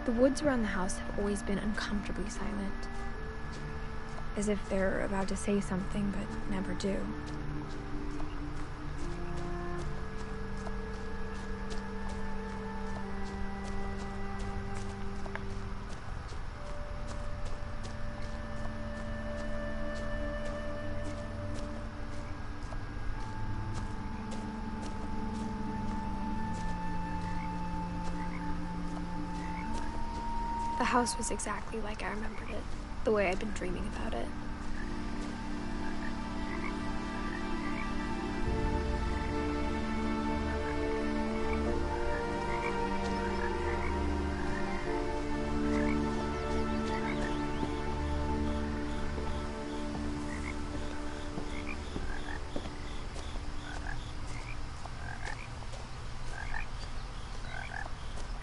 The woods around the house have always been uncomfortably silent. As if they're about to say something, but never do. The house was exactly like I remembered it, the way I'd been dreaming about it.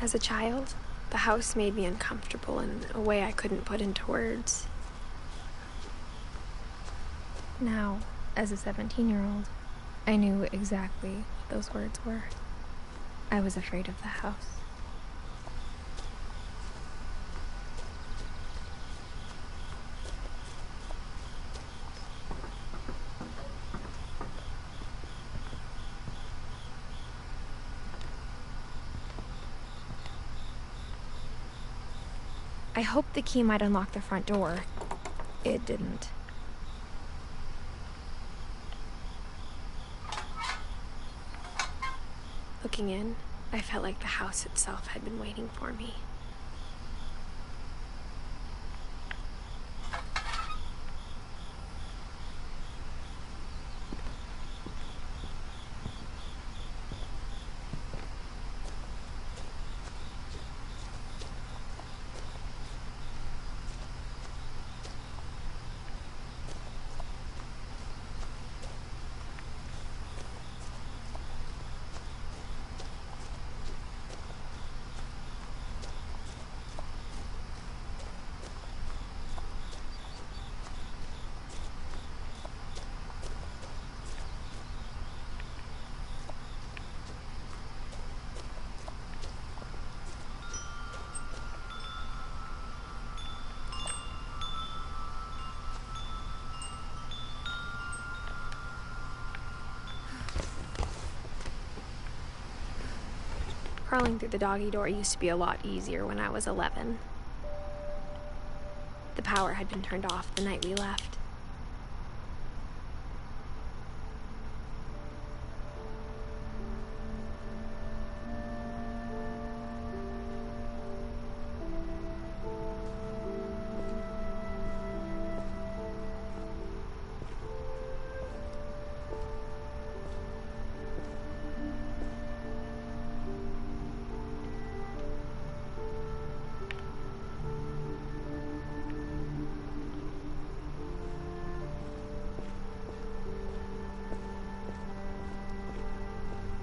As a child, the house made me uncomfortable in a way I couldn't put into words. Now, as a 17-year-old, I knew exactly what those words were. I was afraid of the house. I hoped the key might unlock the front door. It didn't. Looking in, I felt like the house itself had been waiting for me. Crawling through the doggy door used to be a lot easier when I was 11. The power had been turned off the night we left.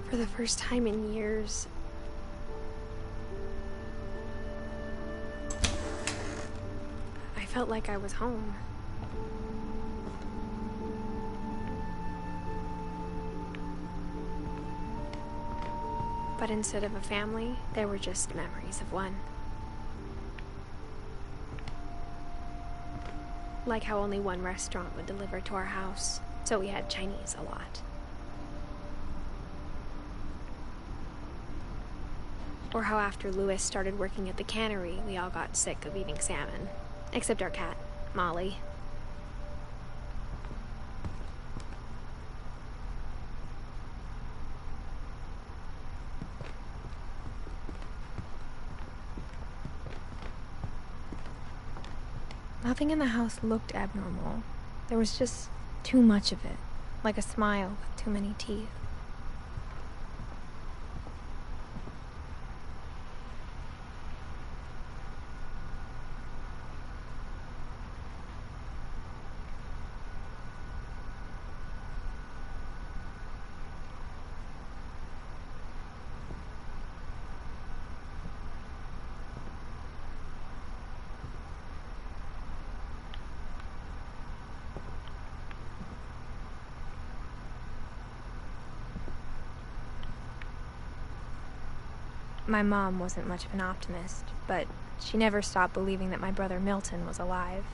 For the first time in years, I felt like I was home. But instead of a family, there were just memories of one. Like how only one restaurant would deliver to our house, so we had Chinese a lot. Or how after Louis started working at the cannery, we all got sick of eating salmon. Except our cat, Molly. Nothing in the house looked abnormal. There was just too much of it, like a smile with too many teeth. My mom wasn't much of an optimist, but She never stopped believing that my brother Milton was alive.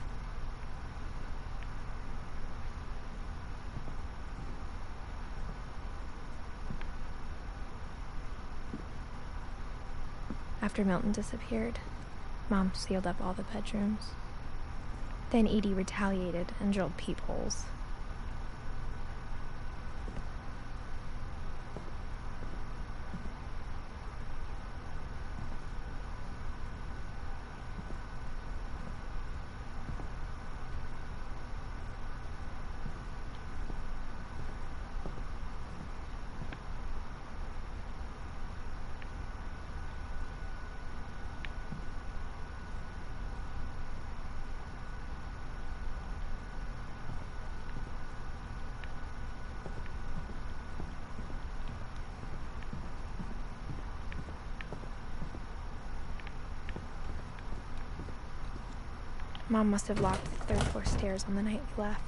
After Milton disappeared, Mom sealed up all the bedrooms. Then Edie retaliated and drilled peepholes. Mom must have locked the third floor stairs on the night we left.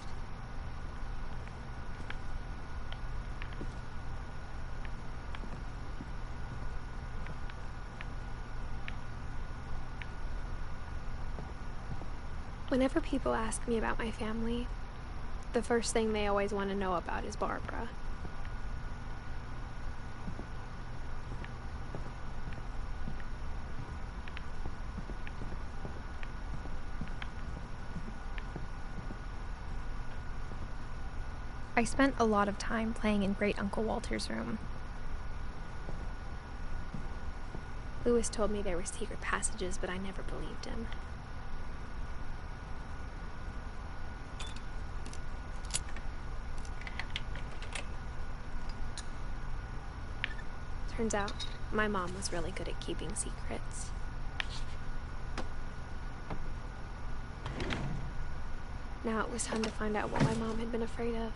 Whenever people ask me about my family, the first thing they always want to know about is Barbara. I spent a lot of time playing in Great Uncle Walter's room. Lewis told me there were secret passages, but I never believed him. Turns out, my mom was really good at keeping secrets. Now it was time to find out what my mom had been afraid of.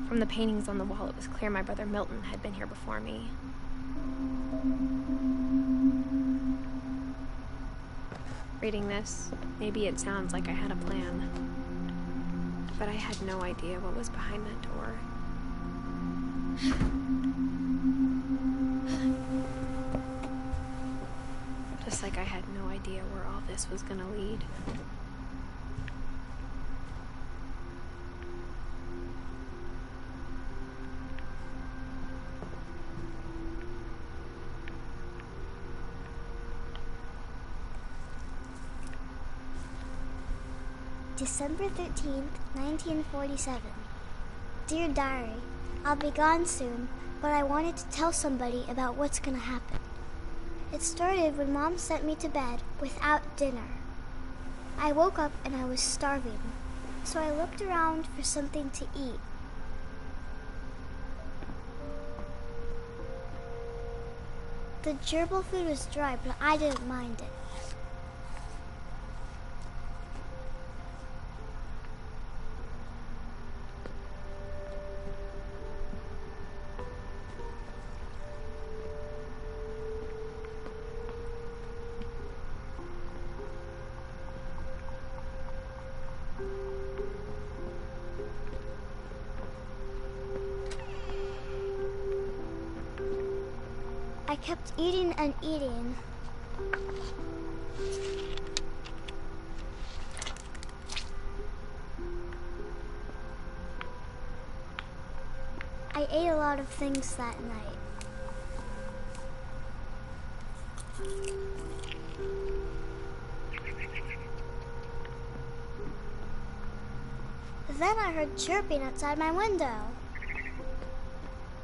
From the paintings on the wall, it was clear my brother Milton had been here before me. Reading this, maybe it sounds like I had a plan. But I had no idea what was behind that door. Just like I had no idea where all this was gonna lead. December 13th, 1947. Dear Diary, I'll be gone soon, but I wanted to tell somebody about what's gonna happen. It started when Mom sent me to bed without dinner. I woke up and I was starving, so I looked around for something to eat. The gerbil food was dry, but I didn't mind it. I kept eating and eating. I ate a lot of things that night. Then I heard chirping outside my window.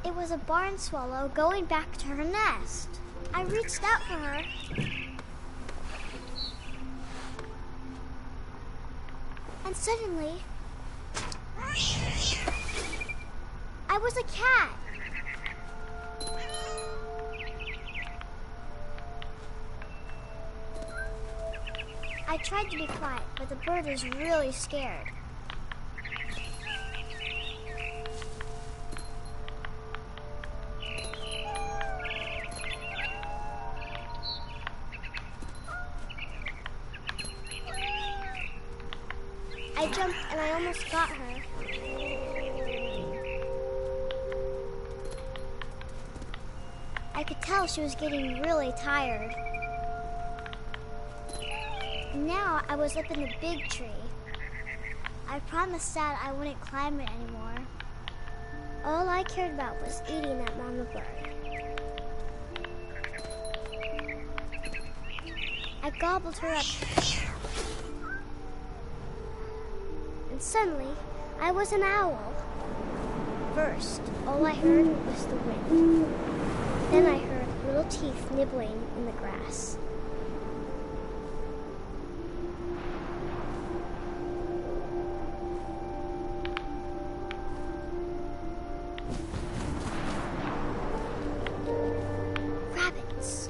It was a barn swallow going back to her nest. I reached out for her. And suddenly, I was a cat. I tried to be quiet, but the bird was really scared. I jumped and I almost got her. I could tell she was getting really tired. Now I was up in the big tree. I promised Dad I wouldn't climb it anymore. All I cared about was eating that mama bird. I gobbled her up. And suddenly, I was an owl. First, all I heard was the wind. Then I heard little teeth nibbling in the grass. Rabbits.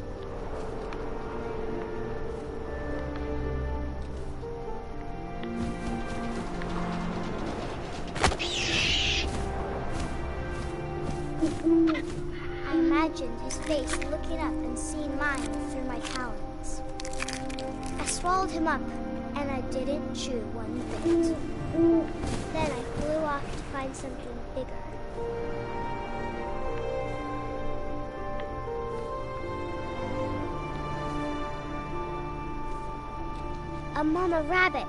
I imagined his face looking up and seeing mine through my talons. I swallowed him up, and I didn't chew one bit. Then I flew off to find something bigger. A mama rabbit.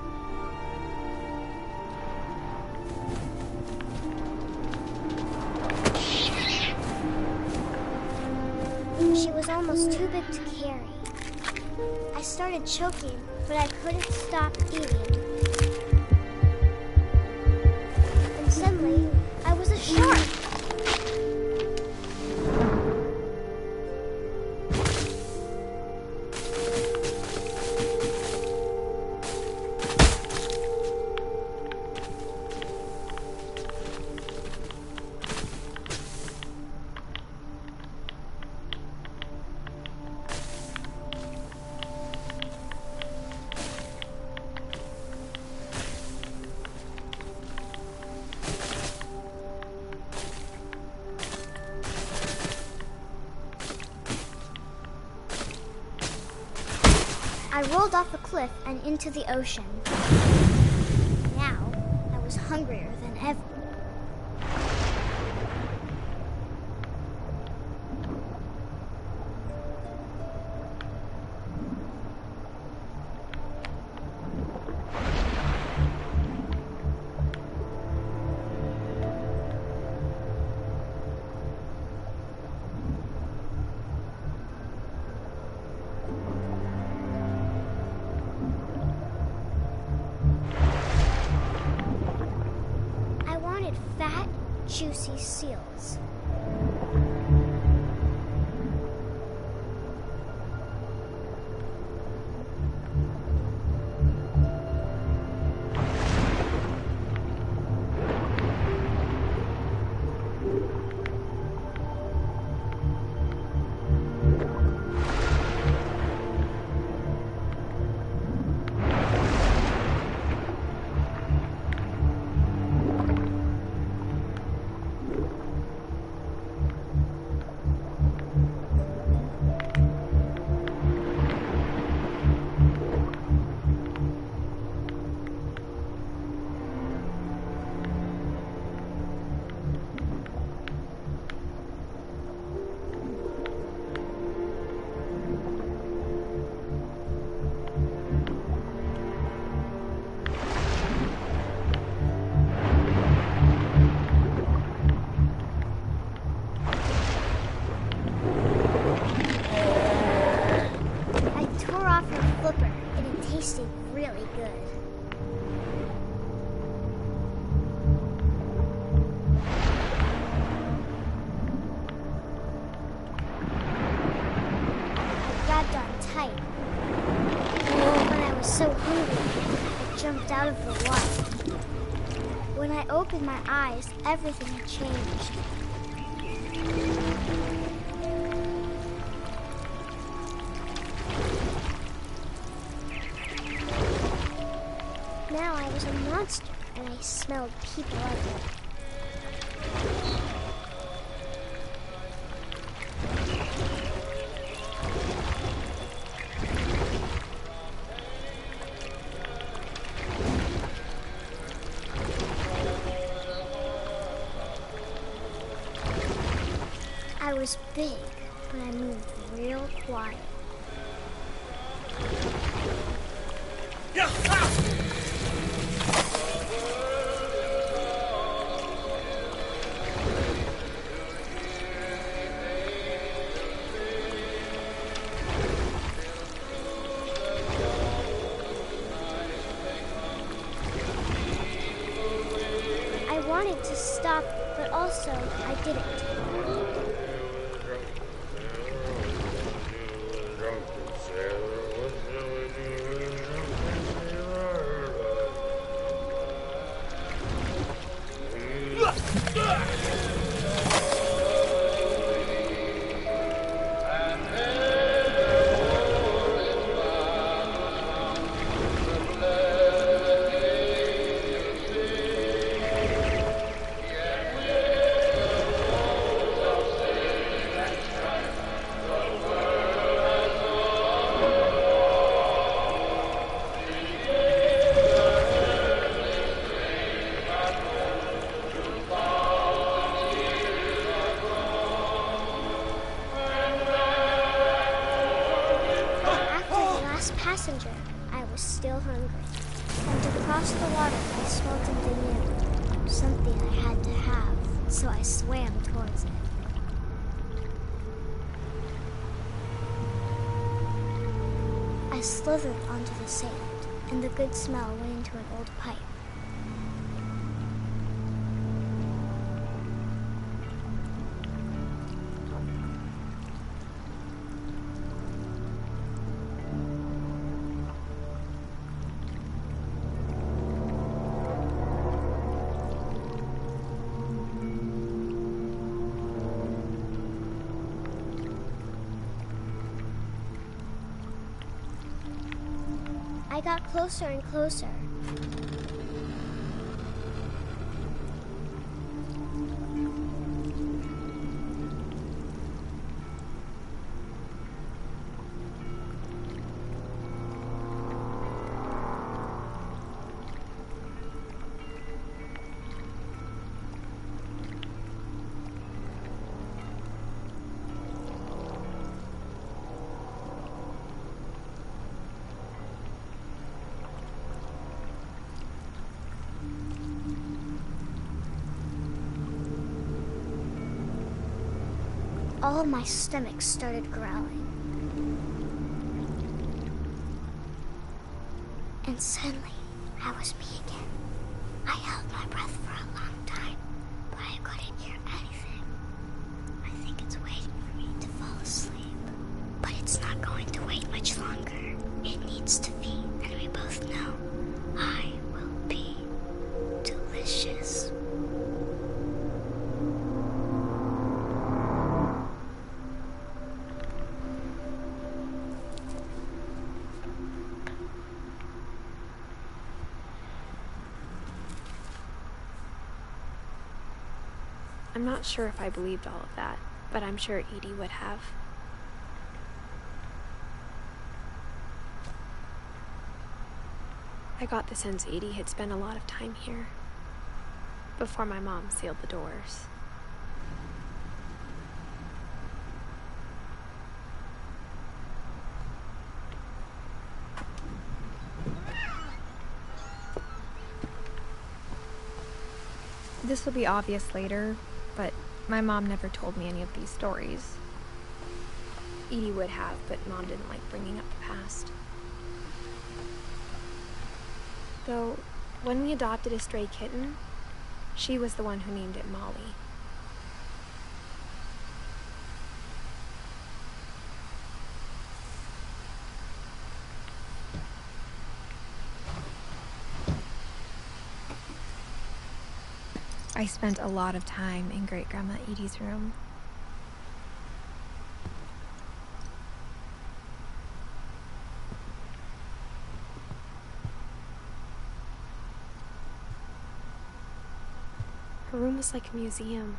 She was almost too big to carry. I started choking, but I couldn't stop eating. And suddenly, I was a shark. I rolled off a cliff and into the ocean. Now, I was hungrier than ever. Fat, juicy seals. Tasted really good. I grabbed on tight. But I was so hungry, I jumped out of the water. When I opened my eyes, everything had changed. Now I was a monster, and I smelled people everywhere. I was big, but I moved real quiet. I wanted to stop, but also I didn't. Passenger, I was still hungry. And to cross the water, I smelled something new. Something I had to have, so I swam towards it. I slithered onto the sand, and the good smell went into an old pipe. I got closer and closer. All of my stomach started growling. And suddenly, I was me again. I held my breath for a long time, but I couldn't hear anything. I think it's waiting for me to fall asleep. But it's not going to wait much longer. It needs to feed, and we both know I will be delicious. I'm not sure if I believed all of that, but I'm sure Edie would have. I got the sense Edie had spent a lot of time here, before my mom sealed the doors. This will be obvious later, but my mom never told me any of these stories. Edie would have, but Mom didn't like bringing up the past. Though, when we adopted a stray kitten, she was the one who named it Molly. I spent a lot of time in Great-Grandma Edie's room. Her room was like a museum.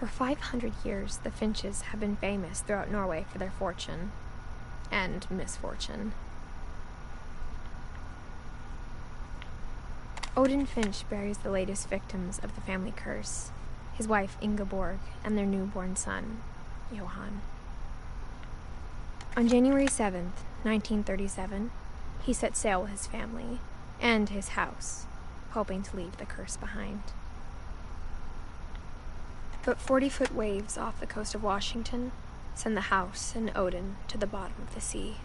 For 500 years, the Finches have been famous throughout Norway for their fortune and misfortune. Odin Finch buries the latest victims of the family curse, his wife Ingeborg and their newborn son, Johann. On January 7th, 1937, he set sail with his family and his house, hoping to leave the curse behind. But 40-foot waves off the coast of Washington send the house and Odin to the bottom of the sea.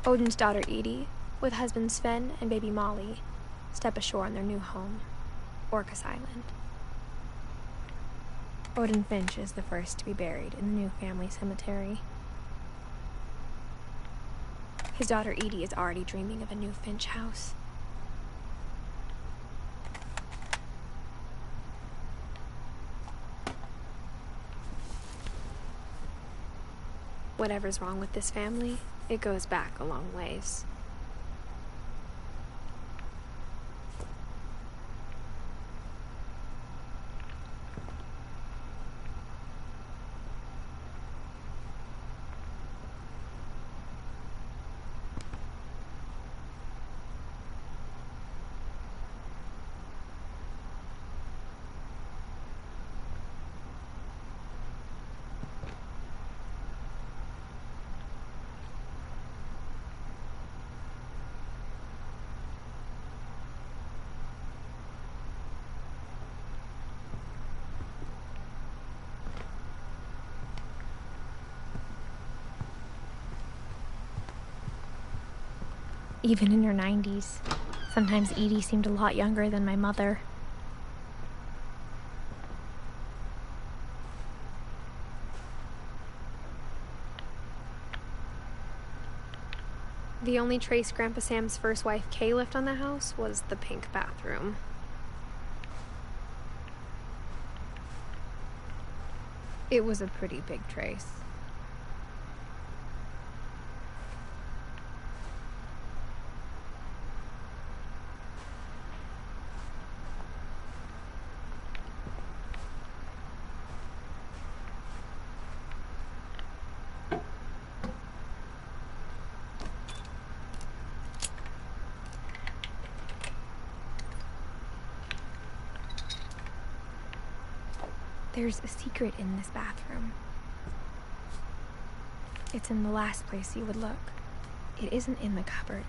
Odin's daughter Edie, with husband Sven and baby Molly, step ashore on their new home, Orcas Island. Odin Finch is the first to be buried in the new family cemetery. His daughter Edie is already dreaming of a new Finch house. Whatever's wrong with this family, it goes back a long ways. Even in her 90s, sometimes Edie seemed a lot younger than my mother. The only trace Grandpa Sam's first wife Kay left on the house was the pink bathroom. It was a pretty big trace. There's a secret in this bathroom. It's in the last place you would look. It isn't in the cupboard.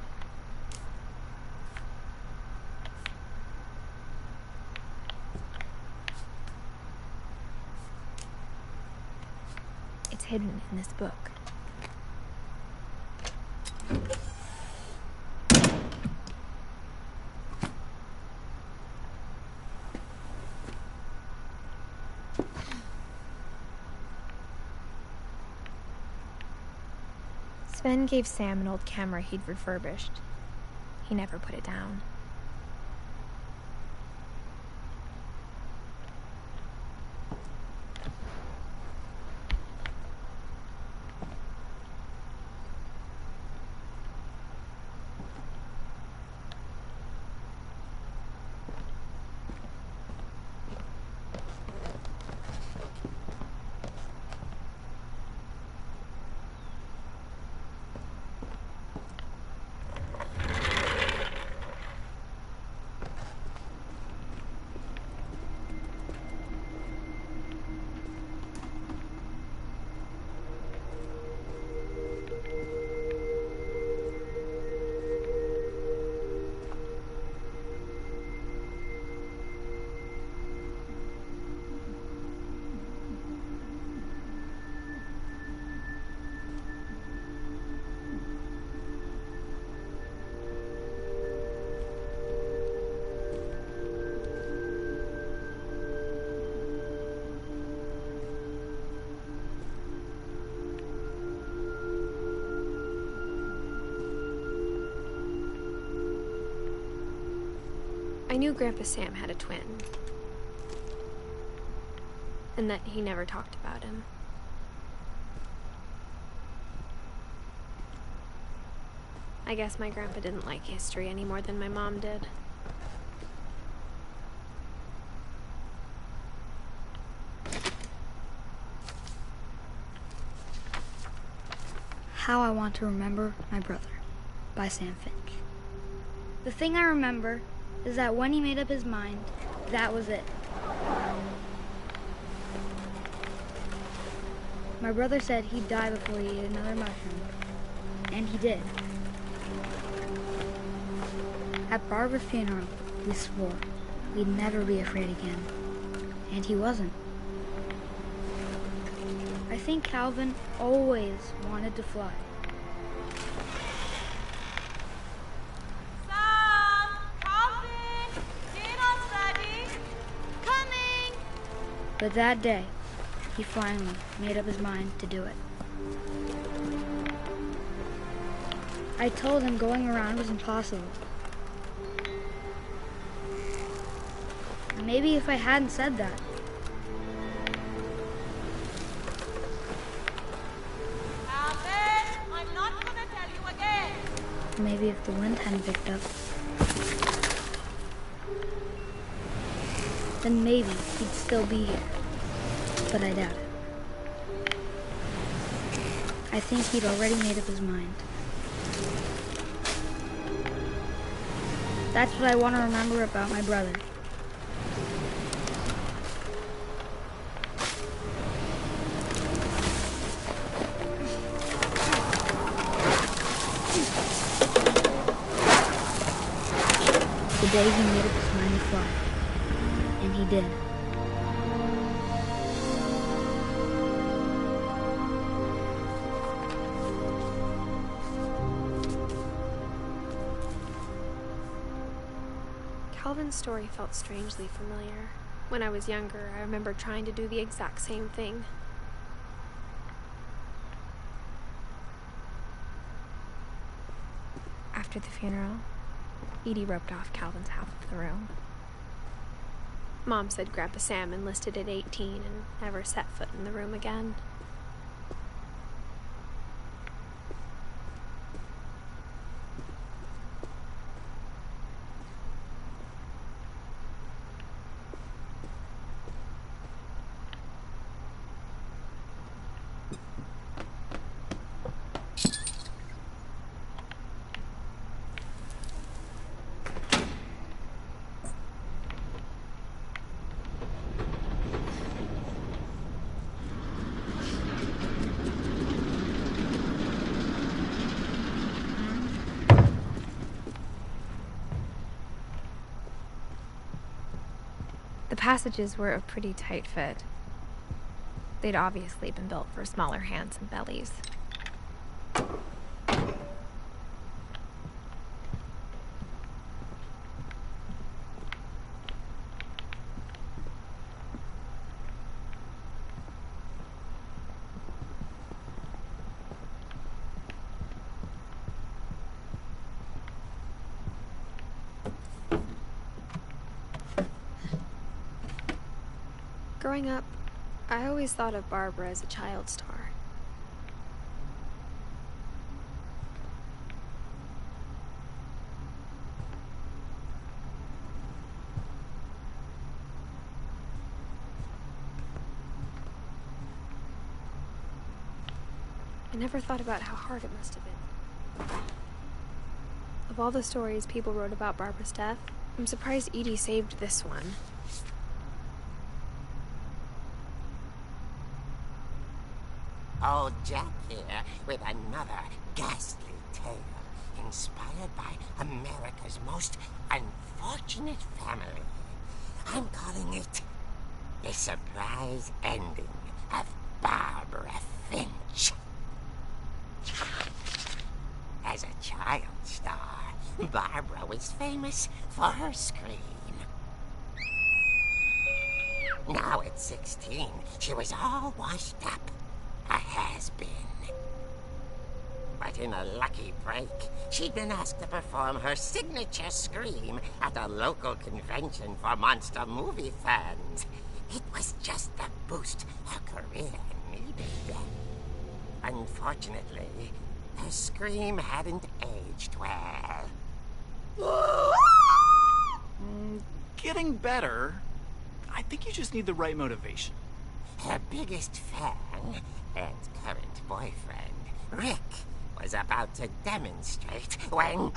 It's hidden in this book. Sven gave Sam an old camera he'd refurbished. He never put it down. I knew Grandpa Sam had a twin, and that he never talked about him. I guess my grandpa didn't like history any more than my mom did. How I Want to Remember My Brother by Sam Finch. The thing I remember is that when he made up his mind, that was it. My brother said he'd die before he ate another mushroom. And he did. At Barbara's funeral, we swore we'd never be afraid again. And he wasn't. I think Calvin always wanted to fly. Sam! Calvin! Dinner's ready! Coming! But that day, he finally made up his mind to do it. I told him going around was impossible. Maybe if I hadn't said that, Calvin, I'm not gonna tell you again. maybe if the wind hadn't picked up, then maybe he'd still be here. But I doubt it. I think he'd already made up his mind. That's what I want to remember about my brother. The day he made up his mind to fly. And he did. Calvin's story felt strangely familiar. When I was younger, I remember trying to do the exact same thing. After the funeral, Edie roped off Calvin's half of the room. Mom said Grandpa Sam enlisted at 18 and never set foot in the room again. The passages were a pretty tight fit. They'd obviously been built for smaller hands and bellies. Growing up, I always thought of Barbara as a child star. I never thought about how hard it must have been. Of all the stories people wrote about Barbara's death, I'm surprised Edie saved this one. Old Jack here with another ghastly tale inspired by America's most unfortunate family. I'm calling it The Surprise Ending of Barbara Finch. As a child star, Barbara was famous for her scream. Now at 16, she was all washed up. A has-been. But in a lucky break, she'd been asked to perform her signature scream at a local convention for monster movie fans. It was just the boost her career needed. Unfortunately, her scream hadn't aged well. Getting better. I think you just need the right motivation. Her biggest fan and current boyfriend, Rick, was about to demonstrate when...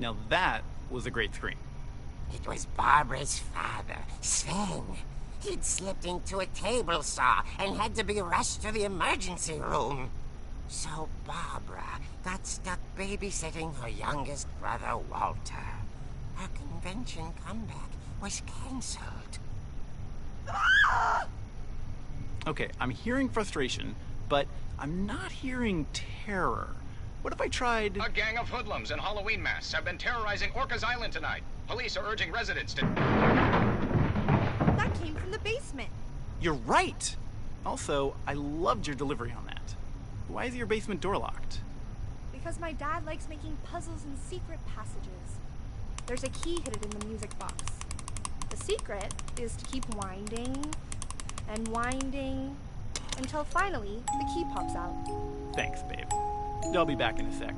Now that was a great scream. It was Barbara's father, Sven. He'd slipped into a table saw and had to be rushed to the emergency room. So Barbara got stuck babysitting her youngest brother, Walter. Her convention comeback was cancelled. Okay, I'm hearing frustration, but I'm not hearing terror. What if I tried... A gang of hoodlums in Halloween masks have been terrorizing Orcas Island tonight. Police are urging residents to... That came from the basement. You're right! Also, I loved your delivery on that. Why is your basement door locked? Because my dad likes making puzzles and secret passages. There's a key hidden in the music box. The secret is to keep winding and winding until finally the key pops out. Thanks, babe. I'll be back in a sec.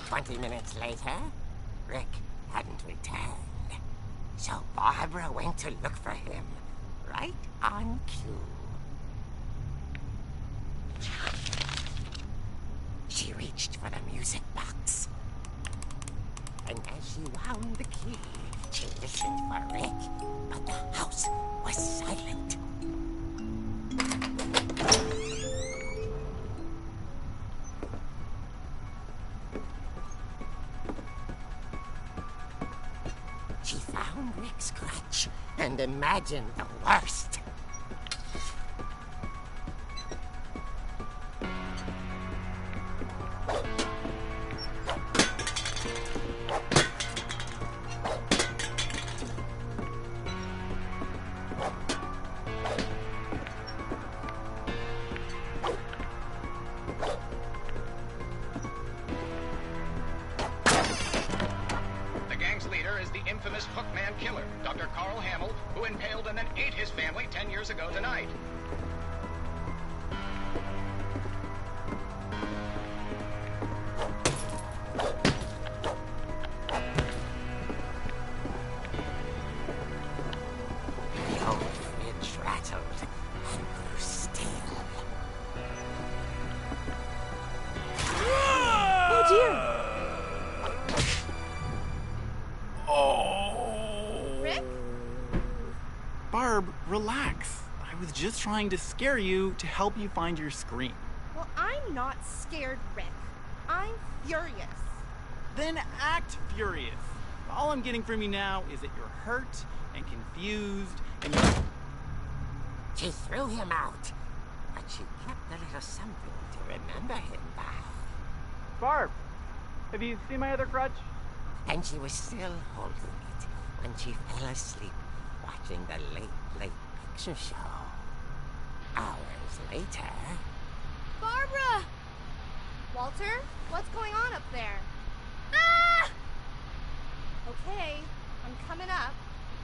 20 minutes later, Rick hadn't returned. So Barbara went to look for him, right on cue. She reached for the music box. And as she wound the key, she listened for Rick, but the house was silent. She found Rick's crutch and imagined the worst. The gang's leader is the infamous Hookman killer, Dr. Carl Hamill, who impaled and then ate his family 10 years ago tonight. The old fridge rattled and grew still. Oh dear! Rick? Barb, relax. I was just trying to scare you to help you find your scream. Well, I'm not scared, Rick. I'm furious. Then act furious. All I'm getting from you now is that you're hurt and confused and you... She threw him out, but she kept a little something to remember him by. Barb, have you seen my other crutch? And she was still holding it when she fell asleep watching the late picture show. Hours later... Barbara! Walter, what's going on up there? Ah! Okay, I'm coming up,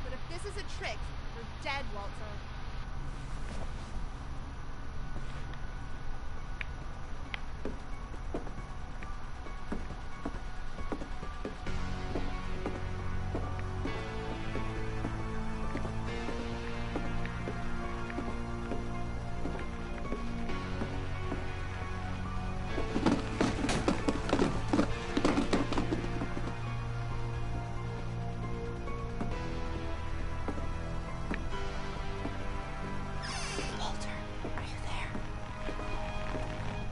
but if this is a trick, you're dead, Walter. Walter, are you there?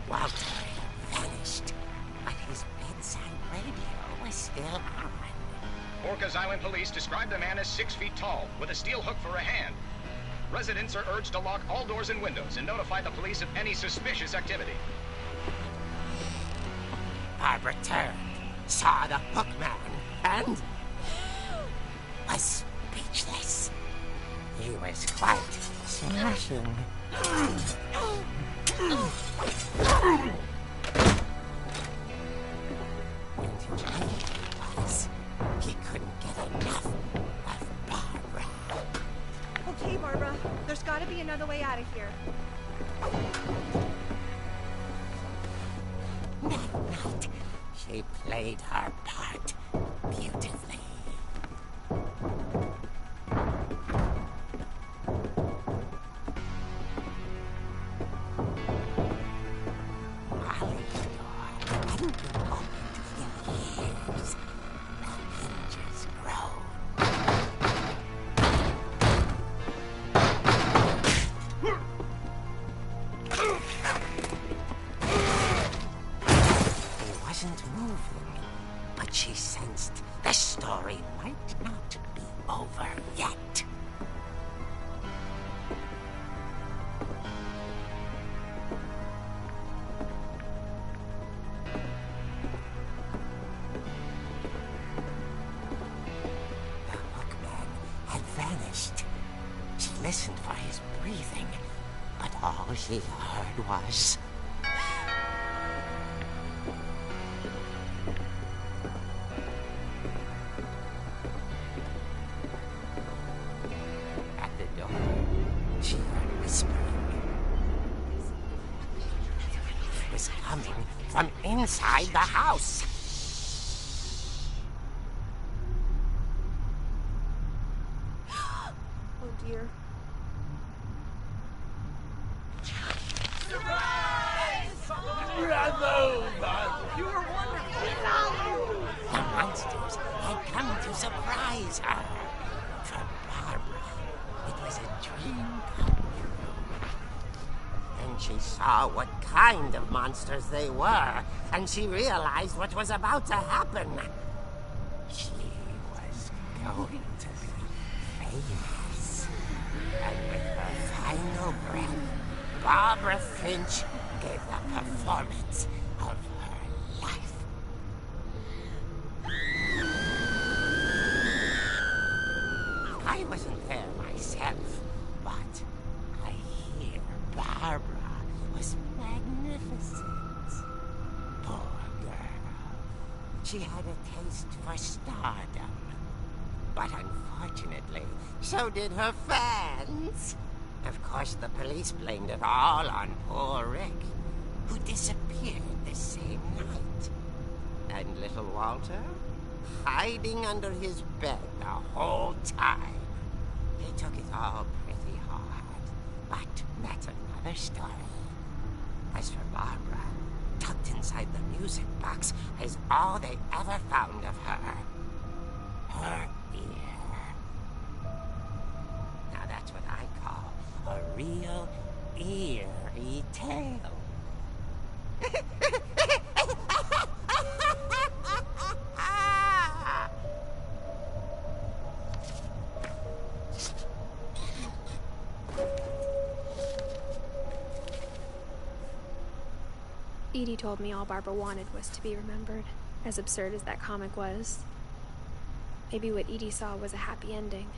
Walter had vanished, but his bedside radio was still on. Orcas Island police describe the man as 6 feet tall, with a steel hook for a hand. Residents are urged to lock all doors and windows and notify the police of any suspicious activity. Barbara turned, saw the hookman, and was speechless. He was quite smashing. And the trouble was, he couldn't get enough of Barbara. Okay, Barbara, there's gotta be another way out of here. That night, she played her part beautifully. Molly's door hadn't been opened yet. his breathing, but all she heard was... At the door, she heard whispering. It was coming from inside the house. Oh dear. The monsters had come to surprise her. For Barbara, it was a dream come true. Then she saw what kind of monsters they were, and she realized what was about to happen. She was going to be famous. And with her final breath, Barbara Finch gave the performance of her life. I wasn't there myself, but I hear Barbara was magnificent. Poor girl. She had a taste for stardom. But unfortunately, so did her fans. Of course, the police blamed it all on poor Rick, who disappeared the same night. And little Walter, hiding under his bed the whole time. He took it all pretty hard, but that's another story. As for Barbara, tucked inside the music box is all they ever found of her. Her ear. Now that's what I call a real eerie tale. Edie told me all Barbara wanted was to be remembered, as absurd as that comic was. Maybe what Edie saw was a happy ending.